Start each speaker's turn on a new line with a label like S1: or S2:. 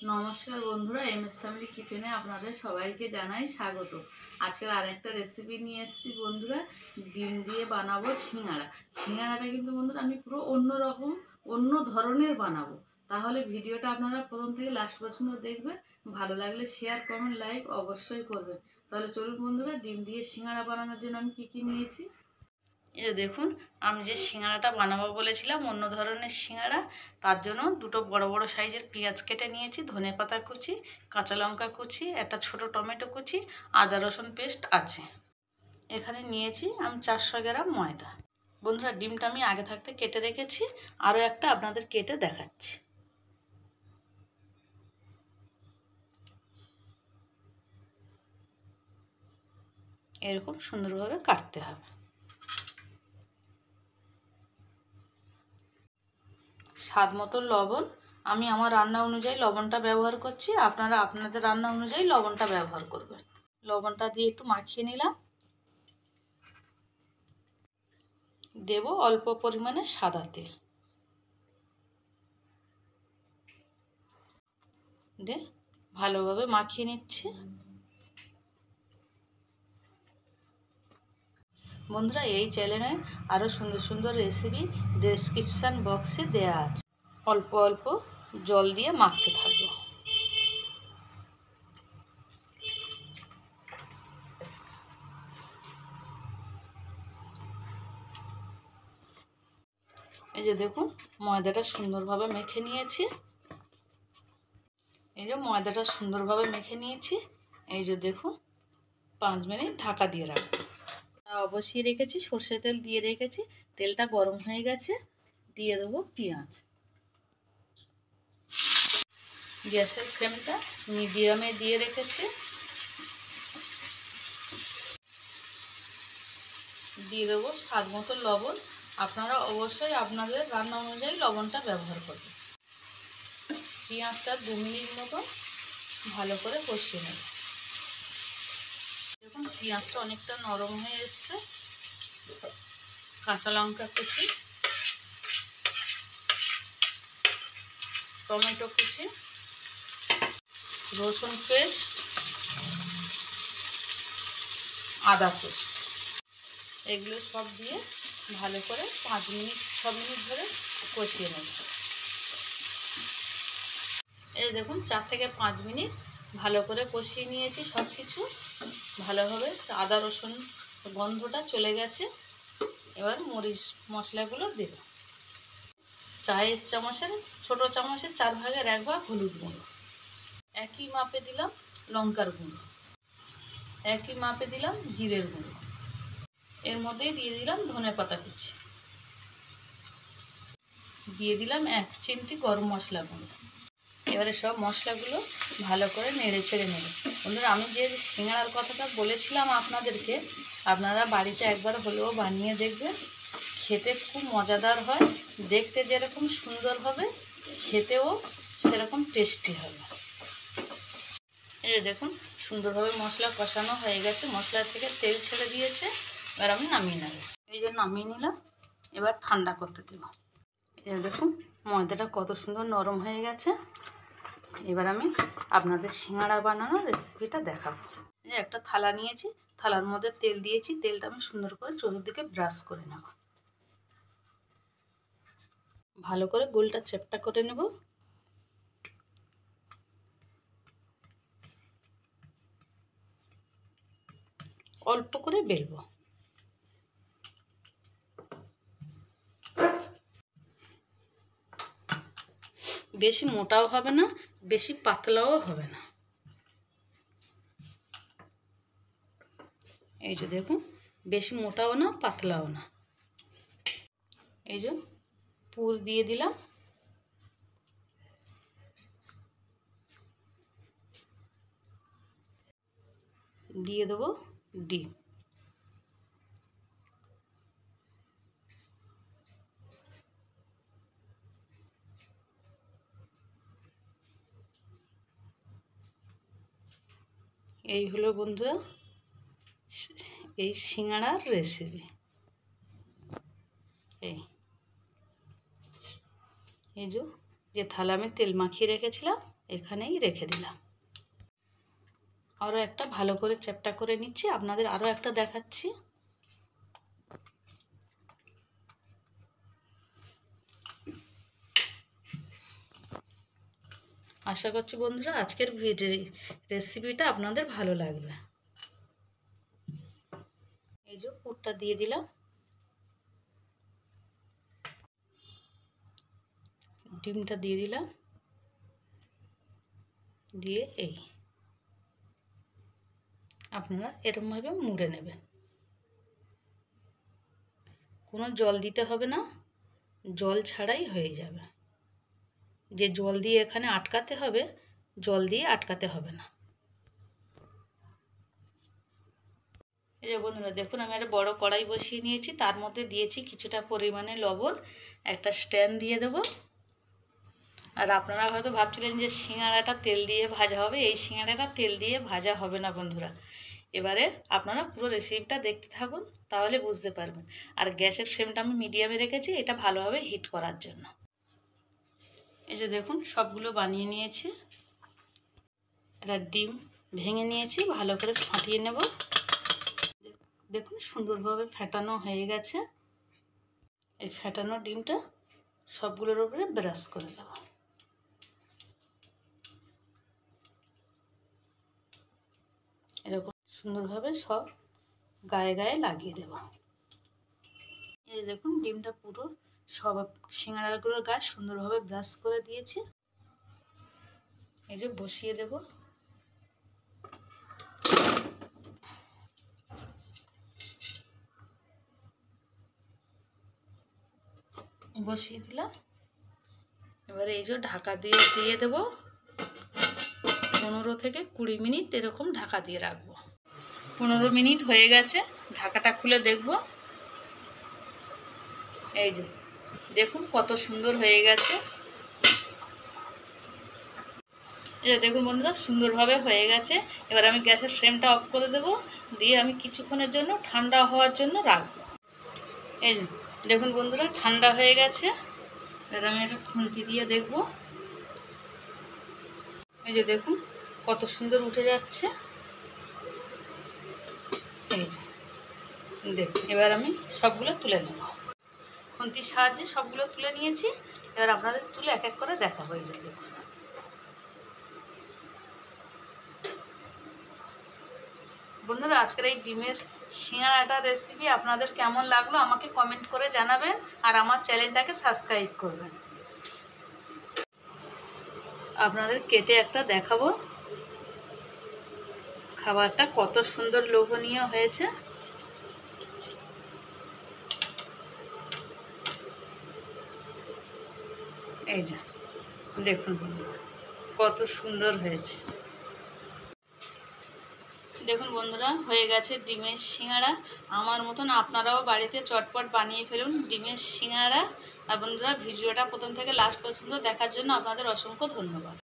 S1: নমস্কার বন্ধুরা, MS family কিচেনে আপনাদের সবাইকে জানাই স্বাগত। আজকের আরেকটা রেসিপি নিয়ে এসেছি বন্ধুরা, ডিম দিয়ে বানাবো সিঙ্গাড়া। সিঙ্গাড়াটা কিন্তু বন্ধুরা আমি পুরো অন্য ধরনের বানাবো। তাহলে ভিডিওটা আপনারা প্রথম থেকে লাস্ট পর্যন্ত দেখবেন। ভালো লাগলে শেয়ার, কমেন্ট, লাইক অবশ্যই করবেন। তাহলে চলুন বন্ধুরা, ডিম দিয়ে সিঙ্গাড়া বানানোর জন্য আমি কী নিয়েছি। এই দেখুন, আমি যে সিঙ্গাড়াটা বানাবো বলেছিলাম অন্য ধরনের সিঙ্গাড়া, তার জন্য দুটো বড় বড় সাইজের পেঁয়াজ কেটে নিয়েছি, ধনেপাতা কুচি, কাঁচা লঙ্কা কুচি, একটা ছোট টমেটো কুচি, আদা রসুন পেস্ট আছে। এখানে নিয়েছি আমি 400 গ্রাম ময়দা। বন্ধুরা, ডিমটা আমি আগে থাকতে কেটে রেখেছি, আরও একটা আপনাদের কেটে দেখাচ্ছি। এরকম সুন্দরভাবে কাটতে হবে। স্বাদ মতো লবণ, আমি আমার রান্না অনুযায়ী লবণটা ব্যবহার করছি, আপনারা আপনাদের রান্না অনুযায়ী লবণটা ব্যবহার করবেন। লবণটা দিয়ে একটু মাখিয়ে নিলাম। দেব অল্প পরিমাণে সাদা তেল, দিয়ে ভালোভাবে মাখিয়ে নিচ্ছি। বন্ধুরা, এই চ্যানেলে আরও সুন্দর সুন্দর রেসিপি ডেসক্রিপশান বক্সে দেয়া আছে। অল্প অল্প জল দিয়ে মাখতে থাকবো। এই যে দেখুন, ময়দাটা সুন্দরভাবে মেখে নিয়েছি। এই যে দেখুন, 5 মিনিট ঢাকা দিয়ে রাখবো। অবশ্যই রেখেছি, সর্ষে তেল দিয়ে রেখেছি। তেলটা গরম হয়ে গেছে, দিয়ে দেবো পেঁয়াজ। গ্যাসের ফ্লেমটা মিডিয়ামে দিয়ে রেখেছি। দিয়ে দেবো স্বাদ মতো লবণ। আপনারা অবশ্যই আপনাদের রান্না অনুযায়ী লবণটা ব্যবহার করবেন। পেঁয়াজটা 2 মিনিট মতো ভালো করে কষিয়ে নেব। দেখুন, পেঁয়াজটা অনেকটা নরম হয়ে এসছে। কাঁচা লঙ্কা কুচি, টমেটো কুচি, রসুন পেস্ট, আদা পেস্ট, এগুলো সব দিয়ে ভালো করে 5 মিনিট 6 মিনিট ধরে কষিয়ে নেব। এই দেখুন, 4 থেকে 5 মিনিট ভালো করে কষিয়ে নিয়েছি। সব কিছু ভালোভাবে আদা রসুন গন্ধটা চলে গেছে। এবার মরিচ মশলাগুলো দেব। চায়ের চামচের ছোটো চামচের 4 ভাগের 1 ভাগ হলুদ গুঁড়ো, একই মাপে দিলাম লঙ্কার গুঁড়ো, একই মাপে দিলাম জিরের গুঁড়ো, এর মধ্যেই দিয়ে দিলাম ধনেপাতা কুচি, দিয়ে দিলাম 1 চিমটি গরম মশলা গুঁড়ো। এবারে সব মশলাগুলো ভালো করে নেড়ে চেড়ে নেব। বন্ধুরা, আমি যে সিঙ্গাড়ার কথাটা বলেছিলাম আপনাদেরকে, আপনারা বাড়িতে একবার হলেও বানিয়ে দেখবেন। খেতে খুব মজাদার হয়, দেখতে যেরকম সুন্দর হবে খেতেও সেরকম টেস্টি হবে। এই দেখুন, সুন্দরভাবে মশলা কষানো হয়ে গেছে, মশলা থেকে তেল ছেড়ে দিয়েছে। এবার আমি নামিয়ে নেব। এই জন্য নামিয়ে নিলাম, এবার ঠান্ডা করতে দেব। এই দেখুন, ময়দাটা কত সুন্দর নরম হয়ে গেছে। এবার আমি আপনাদের সিঙ্গাড়া বানানোর রেসিপিটা দেখাবো। এই একটা থালা নিয়েছি, থালার মধ্যে তেল দিয়েছি। তেলটা আমি সুন্দর করে চতুর্দিকে ব্রাশ করে নেব। ভালো করে গোলটা চ্যাপ্টা করে নেব। অল্প করে বেলবো। বেশি মোটাও হবে না, বেশি পাতলাও হবে না। এই যে দেখুন, বেশি মোটাও না পাতলাও না। এই যে পুর দিয়ে দিলাম। দিয়ে দেবো ডিম। এই হলো বন্ধুরা এই সিঙ্গাড়ার রেসিপি। এই যে থালা আমি তেল মাখিয়ে রেখেছিলাম, এখানেই রেখে দিলাম। আরও একটা ভালো করে চ্যাপটা করে নিচ্ছি, আপনাদের আরও একটা দেখাচ্ছি। আশা করছি বন্ধুরা আজকের রেসিপিটা আপনাদের ভালো লাগবে। এই যে পুরটা দিয়ে দিলাম, ডিমটা দিয়ে দিলাম, দিয়ে এই আপনারা এরকমভাবে মুড়ে নেবেন। কোনো জল দিতে হবে না, জল ছাড়াই হয়ে যাবে। যে জল দিয়ে এখানে আটকাতে হবে, জল দিয়ে আটকাতে হবে না। এই যে বন্ধুরা দেখুন, আমি একটা বড় কড়াই বসিয়ে নিয়েছি, তার মধ্যে দিয়েছি কিছুটা পরিমাণে লবণ, একটা স্ট্যান্ড দিয়ে দেব। আর আপনারা হয়তো ভাবছিলেন যে সিঙ্গাড়াটা তেল দিয়ে ভাজা হবে, এই সিঙ্গাড়াটা তেল দিয়ে ভাজা হবে না বন্ধুরা। এবারে আপনারা পুরো রেসিপিটা দেখতে থাকুন, তাহলে বুঝতে পারবেন। আর গ্যাসের ফ্লেমটা আমি মিডিয়ামে রেখেছি, এটা ভালোভাবে হিট করার জন্য। এই যে দেখুন সবগুলো বানিয়ে নিয়েছি। একটা ডিম ভেঙে নিয়েছি, ভালো করে ফাটিয়ে নেব। দেখুন সুন্দরভাবে ফেটানো হয়ে গেছে। এই ফেটানো ডিমটা সবগুলোর উপরে ব্রাশ করে দেব। এরকম সুন্দরভাবে সব গায়ে গায়ে লাগিয়ে দেব। এই দেখুন ডিমটা পুরো সব সিঙ্গাড়াগুলোর গায়ে সুন্দরভাবে ব্রাশ করে দিয়েছি। এই যে বসিয়ে দেব। বসিয়ে দিলাম। এবারে এই যে ঢাকা দিয়ে দেব। 15 থেকে 20 মিনিট এরকম ঢাকা দিয়ে রাখবো। 15 মিনিট হয়ে গেছে, ঢাকাটা খুলে দেখব। এই যে দেখুন কত সুন্দর হয়ে গেছে। এই যে দেখুন বন্ধুরা সুন্দরভাবে হয়ে গেছে। এবার আমি গ্যাসের ফ্লেমটা অফ করে দেব, দিয়ে আমি কিছুক্ষণের জন্য ঠান্ডা হওয়ার জন্য রাখবো। এই যে দেখুন বন্ধুরা ঠান্ডা হয়ে গেছে। এবার আমি একটা খুন্তি দিয়ে দেখব। এই যে দেখুন কত সুন্দর উঠে যাচ্ছে। এই যে দেখুন এবার আমি সবগুলো তুলে নেব। খুন্তির সাহায্যে সবগুলো তুলে নিয়েছি। এবার আপনাদের তুলে এক এক করে দেখাবো। এই যে দেখুন বন্ধুরা আজকের এই ডিমের সিঙ্গাড়াটা রেসিপি আপনাদের কেমন লাগলো আমাকে কমেন্ট করে জানাবেন, আর আমার চ্যানেলটাকে সাবস্ক্রাইব করবেন। আপনাদের কেটে একটা দেখাবো খাবারটা কত সুন্দর লোভনীয় হয়েছে। এই যে দেখুন বন্ধুরা কত সুন্দর হয়েছে। দেখুন বন্ধুরা হয়ে গেছে ডিমের সিঙ্গাড়া। আমার মতন আপনারাও বাড়িতে চটপট বানিয়ে ফেলুন ডিমের সিঙ্গাড়া। আর বন্ধুরা ভিডিওটা প্রথম থেকে লাস্ট পর্যন্ত দেখার জন্য আপনাদের অসংখ্য ধন্যবাদ।